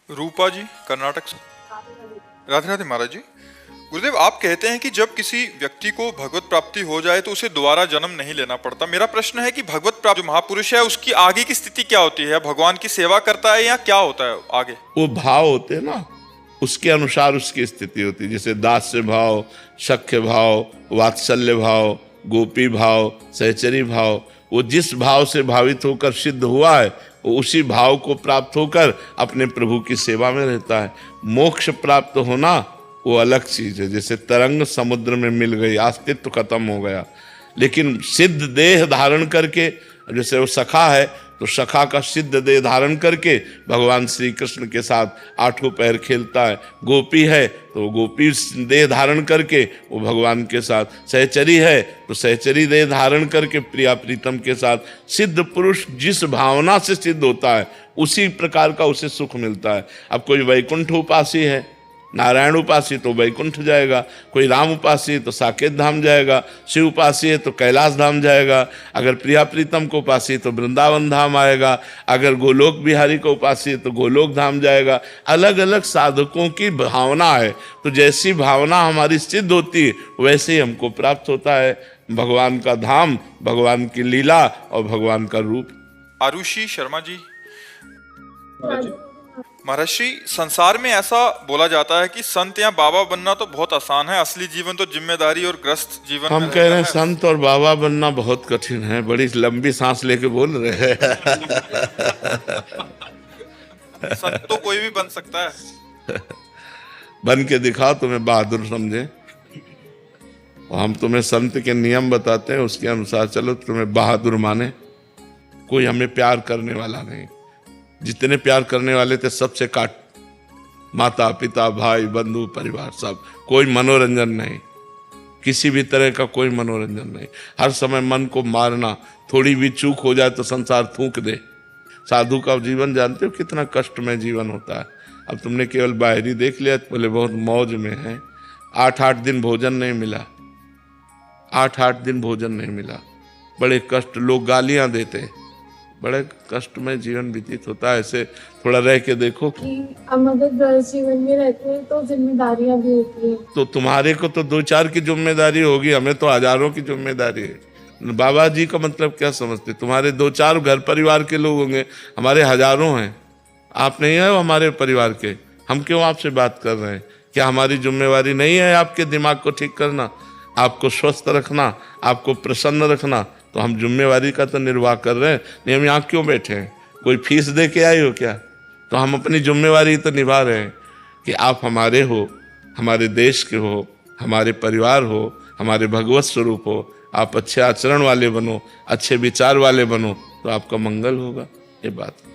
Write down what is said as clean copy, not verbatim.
रूपा जी, कर्नाटक से। राधे राधे महाराज जी। गुरुदेव, आप कहते हैं कि जब किसी व्यक्ति को भगवत प्राप्ति हो जाए तो उसे दोबारा जन्म नहीं लेना पड़ता। मेरा प्रश्न है कि भगवत प्राप्ति जो महापुरुष है उसकी आगे की स्थिति क्या होती है? भगवान की सेवा करता है या क्या होता है आगे? वो भाव होते हैं ना, उसके अनुसार उसकी स्थिति होती है। जैसे दास्य भाव, सख्य भाव, वात्सल्य भाव, गोपी भाव, सहचरी भाव, वो जिस भाव से भावित होकर सिद्ध हुआ है वो उसी भाव को प्राप्त होकर अपने प्रभु की सेवा में रहता है। मोक्ष प्राप्त होना वो अलग चीज है। जैसे तरंग समुद्र में मिल गई, अस्तित्व खत्म हो गया, लेकिन सिद्ध देह धारण करके, जैसे वो सखा है तो सखा का सिद्ध देह धारण करके भगवान श्री कृष्ण के साथ आठों पैर खेलता है। गोपी है तो गोपी देह धारण करके वो भगवान के साथ, सहचरी है तो सहचरी देह धारण करके प्रिया प्रीतम के साथ। सिद्ध पुरुष जिस भावना से सिद्ध होता है उसी प्रकार का उसे सुख मिलता है। अब कोई वैकुंठ उपासी है, नारायण उपासी तो वैकुंठ जाएगा, कोई राम उपासी तो साकेत धाम जाएगा, शिव उपासी है तो कैलाश धाम जाएगा, अगर प्रिया प्रीतम को उपासी तो वृंदावन धाम आएगा, अगर गोलोक बिहारी को उपासी है तो गोलोक धाम जाएगा। अलग अलग साधकों की भावना है, तो जैसी भावना हमारी सिद्ध होती है वैसे ही हमको प्राप्त होता है भगवान का धाम, भगवान की लीला और भगवान का रूप। आरुषि शर्मा जी। महर्षि, संसार में ऐसा बोला जाता है कि संत या बाबा बनना तो बहुत आसान है, असली जीवन तो जिम्मेदारी और ग्रस्त जीवन हम में कह रहे हैं है। संत और बाबा बनना बहुत कठिन है। बड़ी लंबी सांस लेके बोल रहे हैं। संत तो कोई भी बन सकता है। बन के दिखाओ, तुम्हें बहादुर समझे। और हम तुम्हें संत के नियम बताते हैं, उसके अनुसार चलो, तुम्हें बहादुर माने। कोई हमें प्यार करने वाला नहीं, जितने प्यार करने वाले थे सबसे काट, माता पिता भाई बंधु परिवार सब। कोई मनोरंजन नहीं, किसी भी तरह का कोई मनोरंजन नहीं। हर समय मन को मारना, थोड़ी भी चूक हो जाए तो संसार थूक दे। साधु का जीवन जानते हो कितना कष्टमय जीवन होता है। अब तुमने केवल बाहरी देख लिया, बोले बहुत मौज में है। 8-8 दिन भोजन नहीं मिला, 8-8 दिन भोजन नहीं मिला, बड़े कष्ट, लोग गालियां देते, बड़े कष्ट में जीवन व्यतीत होता है। ऐसे थोड़ा रह के देखो कि हम अगर गृहस्थ जीवन में रहते हैं तो जिम्मेदारियां भी होती है। तो तुम्हारे को तो 2-4 की जिम्मेदारी होगी, हमें तो हजारों की जिम्मेदारी है। बाबा जी का मतलब क्या समझते? तुम्हारे 2-4 घर परिवार के लोग होंगे, हमारे हजारों हैं। आप नहीं है हमारे परिवार के, हम क्यों आपसे बात कर रहे हैं? क्या हमारी जिम्मेवारी नहीं है आपके दिमाग को ठीक करना, आपको स्वस्थ रखना, आपको प्रसन्न रखना? तो हम जिम्मेवारी का तो निर्वाह कर रहे हैं। नहीं, हम यहाँ क्यों बैठे हैं? कोई फीस दे के आए हो क्या? तो हम अपनी जिम्मेवारी तो निभा रहे हैं कि आप हमारे हो, हमारे देश के हो, हमारे परिवार हो, हमारे भगवत स्वरूप हो। आप अच्छे आचरण वाले बनो, अच्छे विचार वाले बनो, तो आपका मंगल होगा। ये बात